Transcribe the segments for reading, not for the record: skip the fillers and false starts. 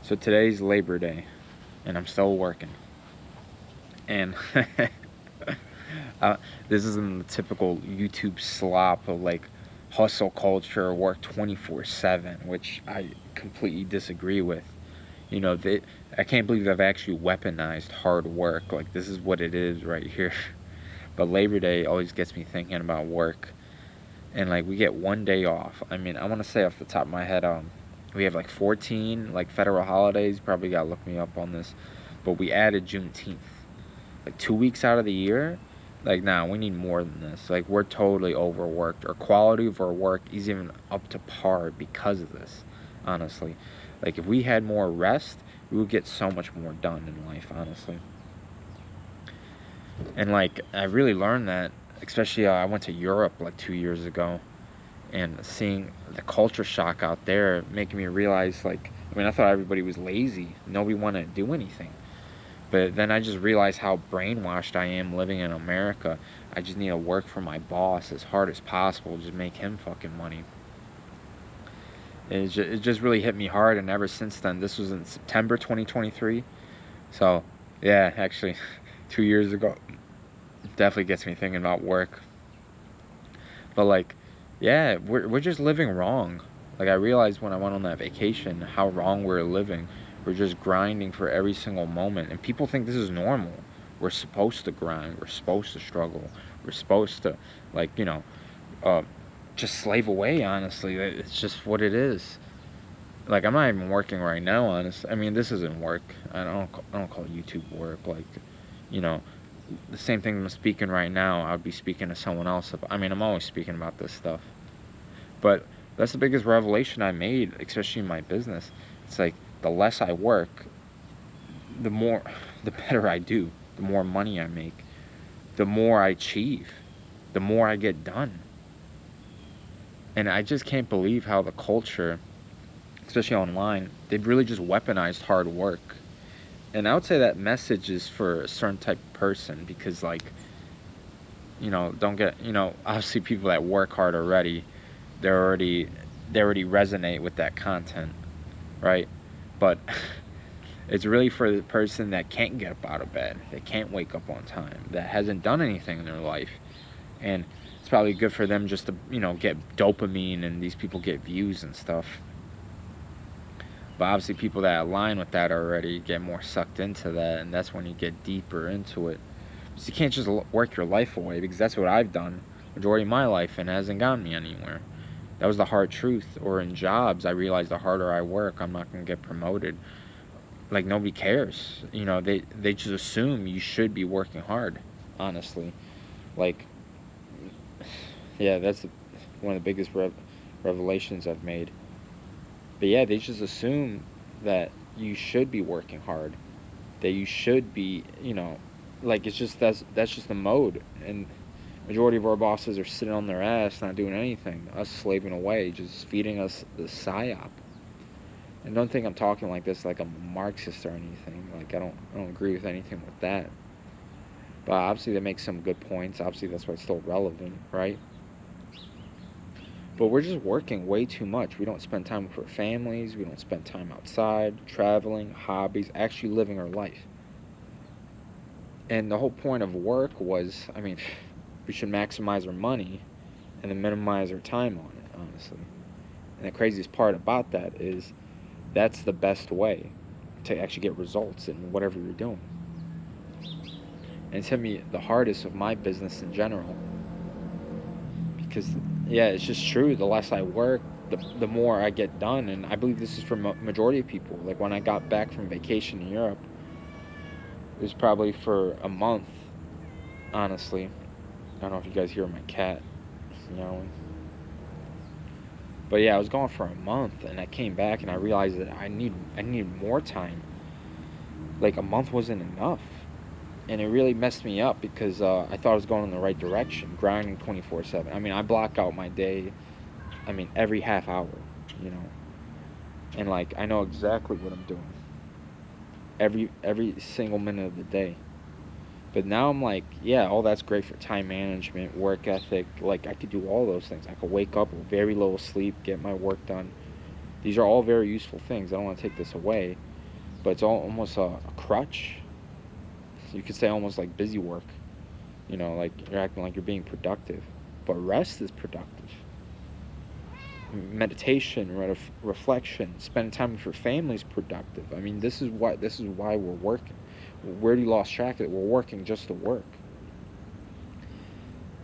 So today's Labor Day, and I'm still working. And uh, this isn't the typical YouTube slop of like hustle culture, work 24/7, which I completely disagree with. You know, I can't believe I've actually weaponized hard work. Like, this is what it is right here. But Labor Day always gets me thinking about work. And like, we get one day off. I mean, I want to say off the top of my head, we have like 14 like federal holidays. You probably gotta look me up on this, but we added Juneteenth, like 2 weeks out of the year. Like, nah, we need more than this. Like, we're totally overworked. Our quality of our work is even up to par because of this. Honestly, like if we had more rest, we would get so much more done in life. Honestly, and like I really learned that, especially I went to Europe like 2 years ago, and seeing the culture shock out there making me realize, like, I mean, I thought everybody was lazy, nobody wanted to do anything, but then I just realized how brainwashed I am living in America. I just need to work for my boss as hard as possible, just make him fucking money. It just really hit me hard, and ever since then, this was in September 2023. So yeah, actually 2 years ago, definitely gets me thinking about work. But like, yeah, we're just living wrong. Like, I realized when I went on that vacation how wrong we're living. We're just grinding for every single moment, and people think this is normal. We're supposed to grind. We're supposed to struggle. We're supposed to, like, uh, just slave away. Honestly, it's just what it is. Like, I'm not even working right now. Honestly, I mean, this isn't work. I don't call YouTube work. Like, you know, the same thing I'm speaking right now, I would be speaking to someone else about. I mean, I'm always speaking about this stuff. But that's the biggest revelation I made, especially in my business. It's like, the less I work, the more, the better I do, the more money I make, the more I achieve, the more I get done. And I just can't believe how the culture, especially online, they've really just weaponized hard work. And I would say that message is for a certain type of person because, like, don't get, obviously people that work hard already, they're already, they already resonate with that content, right? But it's really for the person that can't get up out of bed, that can't wake up on time, that hasn't done anything in their life. And it's probably good for them just to, get dopamine, and these people get views and stuff. But obviously, people that align with that already get more sucked into that, and that's when you get deeper into it. So you can't just work your life away, because that's what I've done majority of my life, and it hasn't gotten me anywhere. That was the hard truth. Or in jobs, I realized the harder I work, I'm not gonna get promoted. Like, nobody cares. They just assume you should be working hard. Honestly, like, yeah, that's one of the biggest revelations I've made. But yeah, they just assume that you should be working hard, that you should be, like, it's just that's just the mode. And majority of our bosses are sitting on their ass, not doing anything. Us slaving away, just feeding us the psyop. And don't think I'm talking like this like I'm a Marxist or anything. Like, I don't agree with anything with that. But obviously they make some good points. Obviously that's why it's still relevant, right? But we're just working way too much. We don't spend time with our families. We don't spend time outside, traveling, hobbies, actually living our life. And the whole point of work was, I mean, we should maximize our money and then minimize our time on it, honestly. And the craziest part about that is that's the best way to actually get results in whatever you're doing. And it's hit me the hardest of my business in general. Because, yeah, it's just true. The less I work, the more I get done. And I believe this is for majority of people. Like, when I got back from vacation in Europe, it was probably for a month, honestly. I don't know if you guys hear my cat yelling. But yeah, I was gone for a month, and I came back and I realized that I needed more time. Like, a month wasn't enough. And it really messed me up because I thought I was going in the right direction, grinding 24/7. I mean, I block out my day, I mean, every half hour, you know. And like, I know exactly what I'm doing. Every single minute of the day. But now I'm like, yeah, all that's great for time management, work ethic. Like, I could do all those things. I could wake up with very little sleep, get my work done. These are all very useful things. I don't want to take this away. but it's almost a crutch. You could say almost like busy work. You know, like you're acting like you're being productive, but rest is productive. Meditation, reflection, spending time with your family is productive. I mean, this is why we're working. We already lost track of it. We're working just to work,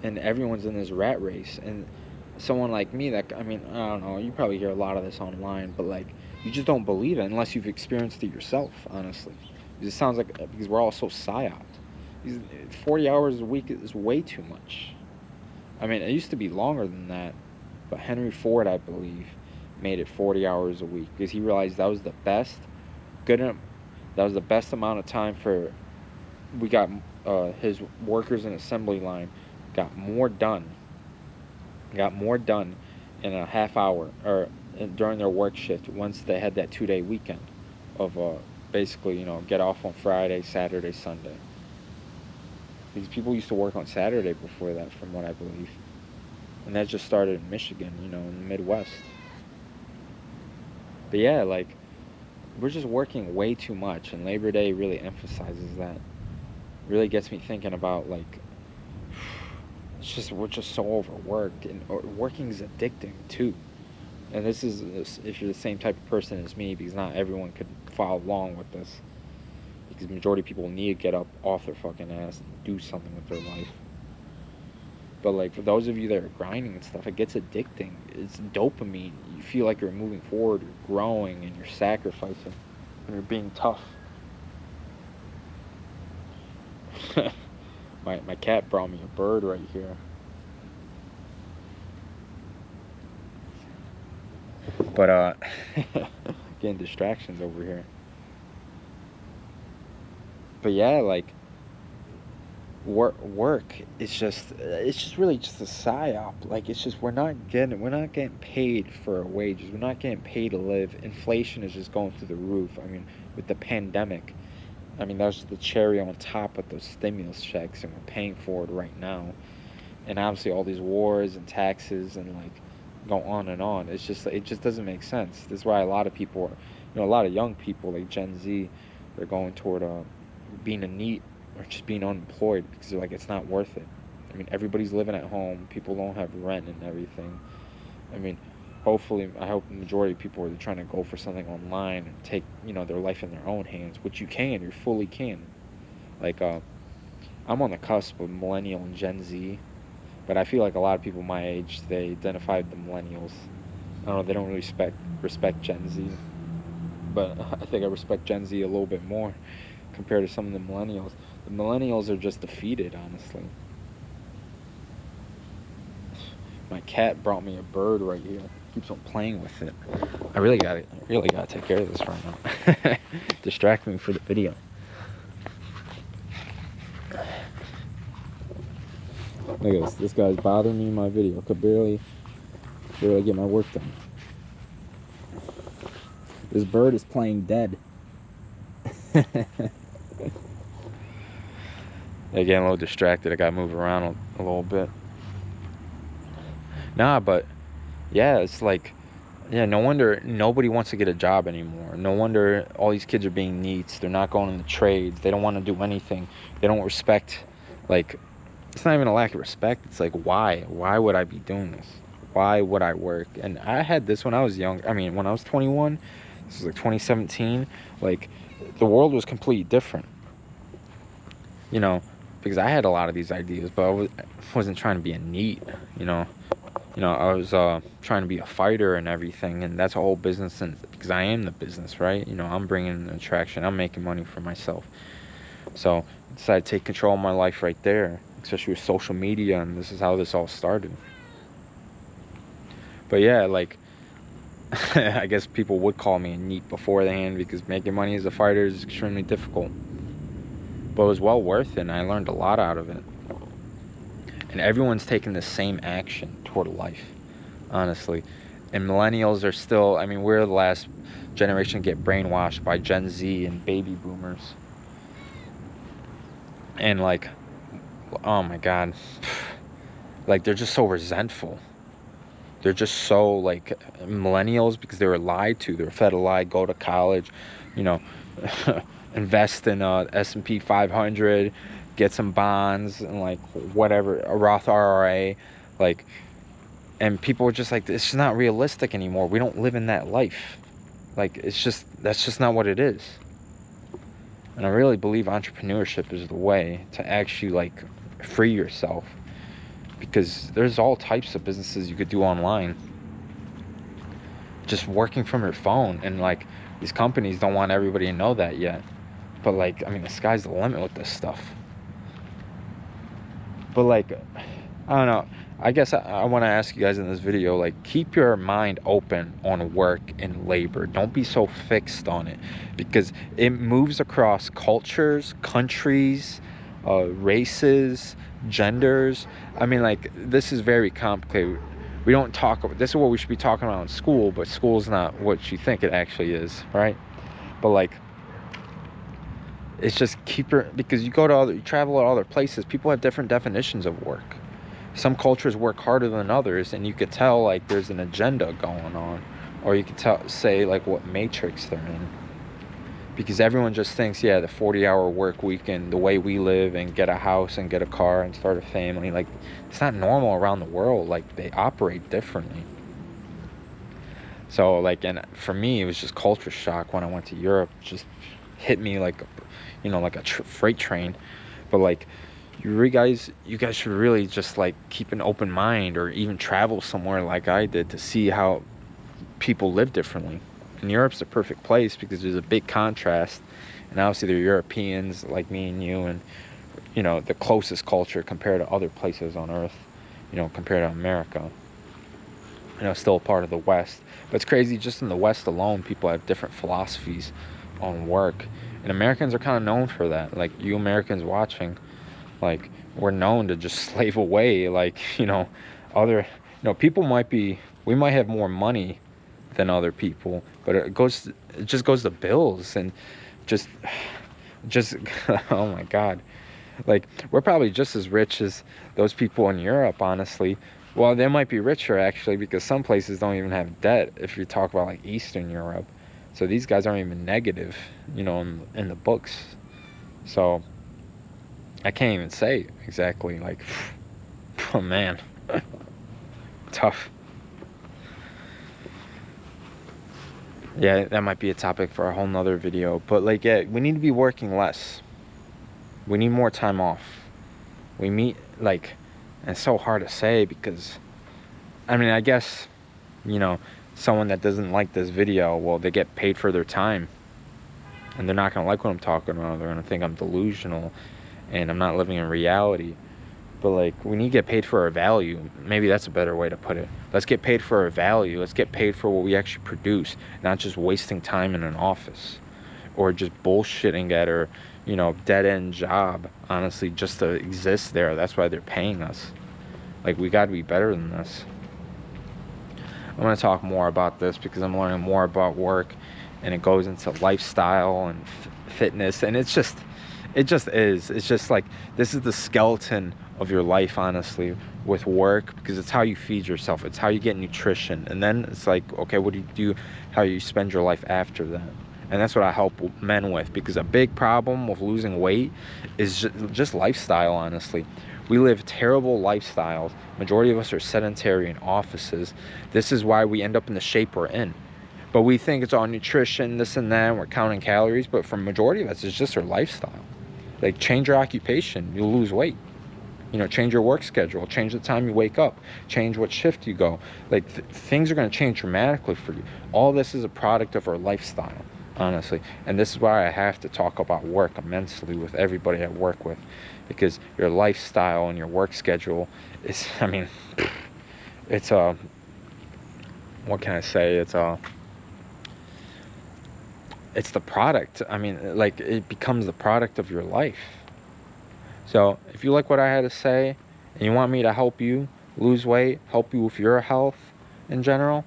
and everyone's in this rat race. And someone like me, that, I mean, I don't know. You probably hear a lot of this online, but like, you just don't believe it unless you've experienced it yourself. Honestly, it sounds like, because we're all so psyoped. 40 hours a week is way too much. I mean, it used to be longer than that, but Henry Ford, I believe, made it 40 hours a week because he realized that was the best, that was the best amount of time for. We got his workers and assembly line got more done in a half hour or during their work shift once they had that 2-day weekend of basically, you know, get off on Friday, Saturday, Sunday. These people used to work on Saturday before that, from what I believe. And that just started in Michigan, you know, in the Midwest. But yeah, like, we're just working way too much, and Labor Day really emphasizes that. Really gets me thinking about, like, we're just so overworked, and working is addicting too. And this is if you're the same type of person as me, because not everyone could follow along with this. Because the majority of people need to get up off their fucking ass and do something with their life. But like, for those of you that are grinding and stuff, it gets addicting. It's dopamine. You feel like you're moving forward, you're growing, and you're sacrificing, and you're being tough. My cat brought me a bird right here. But getting distractions over here. But yeah, like, work is just really just a psyop. Like, it's just we're not getting paid for our wages. We're not getting paid to live. Inflation is just going through the roof. I mean, with the pandemic, I mean, that was the cherry on top of those stimulus checks, and we're paying for it right now. And obviously all these wars and taxes and like go on and on. It just doesn't make sense. This is why a lot of people, a lot of young people like Gen Z, they're going toward being a NEET or just being unemployed, because they're like, it's not worth it. I mean, everybody's living at home. People don't have rent and everything. I mean, hopefully, I hope the majority of people are trying to go for something online and take, their life in their own hands, which you fully can. Like, I'm on the cusp of millennial and Gen Z, but I feel like a lot of people my age, they identify with the millennials. I don't know, they don't really respect Gen Z, but I think I respect Gen Z a little bit more compared to some of the millennials. The millennials are just defeated, honestly. My cat brought me a bird right here. Keeps on playing with it. I really gotta take care of this right now. Distract me for the video. Look at this. This guy's bothering me in my video. Could barely get my work done. This bird is playing dead. Getting a little distracted. I gotta move around a little bit. Nah, but yeah, it's like, no wonder nobody wants to get a job anymore. No wonder all these kids are being NEETs. They're not going into trades. They don't want to do anything. They don't respect, like, it's not even a lack of respect. It's like, why? Why would I be doing this? Why would I work? And I had this when I was young. I mean, when I was 21, this was like 2017, like, the world was completely different. Because I had a lot of these ideas, but I wasn't trying to be a NEET, I was trying to be a fighter and everything, and that's a whole business, and because I am the business, right? I'm bringing in the attraction. I'm making money for myself. So I decided to take control of my life right there, especially with social media, and this is how this all started. But yeah, like, I guess people would call me a NEET beforehand, because making money as a fighter is extremely difficult. But it was well worth it, and I learned a lot out of it. And everyone's taking the same action toward life, honestly. And millennials are still, I mean, we're the last generation to get brainwashed by Gen Z and baby boomers. And like, oh my God, like, they're just so resentful. They're just so like millennials, because they were lied to. They were fed a lie. Go to college, you know, invest in S&P 500, get some bonds and like whatever, a Roth IRA, like. And people were just like, it's just not realistic anymore. We don't live in that life. Like, that's just not what it is. And I really believe entrepreneurship is the way to actually like free yourself, because there's all types of businesses you could do online, just working from your phone. And like, these companies don't want everybody to know that yet, but like, I mean, the sky's the limit with this stuff. But like, I don't know, I guess I want to ask you guys in this video, like, keep your mind open on work and labor. Don't be so fixed on it, because it moves across cultures, countries, races, genders. I mean, like, this is very complicated. We don't talk about this, is what we should be talking about in school, but school's not what you think it actually is, right? But like, it's just because you travel to other places, people have different definitions of work. Some cultures work harder than others, and you could tell like there's an agenda going on, or you could say like what matrix they're in, because everyone just thinks, yeah, the 40-hour work week and the way we live and get a house and get a car and start a family, like, it's not normal around the world. Like, they operate differently. So like, and for me, it was just culture shock when I went to Europe. It just hit me like, you know, like a freight train. But like, you guys should really just like keep an open mind, or even travel somewhere like I did to see how people live differently. And Europe's the perfect place because there's a big contrast, and obviously they're Europeans like me and you, and you know, the closest culture compared to other places on earth, you know, compared to America. You know, still a part of the West. But it's crazy, just in the West alone, people have different philosophies on work, and Americans are kind of known for that. Like, you Americans watching, like, we're known to just slave away. Like, you know, people we might have more money than other people, but it just goes to bills and just oh my God, like, we're probably just as rich as those people in Europe, honestly. Well, they might be richer actually, because some places don't even have debt if you talk about like Eastern Europe. So these guys aren't even negative, you know, in the books. So I can't even say exactly, like, oh man, tough. Yeah, that might be a topic for a whole nother video. But like, yeah, we need to be working less. We need more time off. We meet, like, and it's so hard to say because, I mean, I guess, you know, someone that doesn't like this video, well, they get paid for their time. And they're not going to like what I'm talking about. They're going to think I'm delusional and I'm not living in reality. But like, we need to get paid for our value. Maybe that's a better way to put it. Let's get paid for our value. Let's get paid for what we actually produce, not just wasting time in an office or just bullshitting at our, you know, dead-end job, honestly, just to exist there. That's why they're paying us. Like, we got to be better than this. I'm going to talk more about this because I'm learning more about work, and it goes into lifestyle and fitness, and it just is. It's just like, this is the skeleton of your life, honestly, with work, because it's how you feed yourself. It's how you get nutrition. And then it's like, okay, what do you do? How you spend your life after that? And that's what I help men with, because a big problem with losing weight is just lifestyle, honestly. We live terrible lifestyles. Majority of us are sedentary in offices. This is why we end up in the shape we're in. But we think it's all nutrition, this and that, and we're counting calories. But for majority of us, it's just our lifestyle. Like, change your occupation, you'll lose weight. You know, change your work schedule, change the time you wake up, change what shift you go. Like, things are going to change dramatically for you. All this is a product of our lifestyle, honestly. And this is why I have to talk about work immensely with everybody I work with, because your lifestyle and your work schedule is, I mean, it's what can I say? It's the product. I mean, like, it becomes the product of your life. So if you like what I had to say and you want me to help you lose weight, help you with your health in general,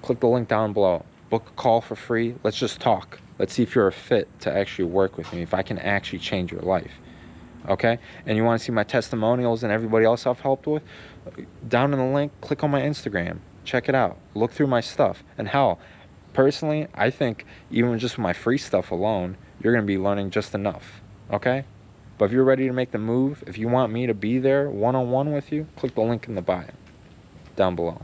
click the link down below. Book a call for free. Let's just talk. Let's see if you're a fit to actually work with me, if I can actually change your life. Okay? And you want to see my testimonials and everybody else I've helped with? Down in the link, click on my Instagram. check it out. Look through my stuff. And hell, personally, I think even just my free stuff alone, you're going to be learning just enough. Okay? But if you're ready to make the move, if you want me to be there one-on-one with you, click the link in the bio down below.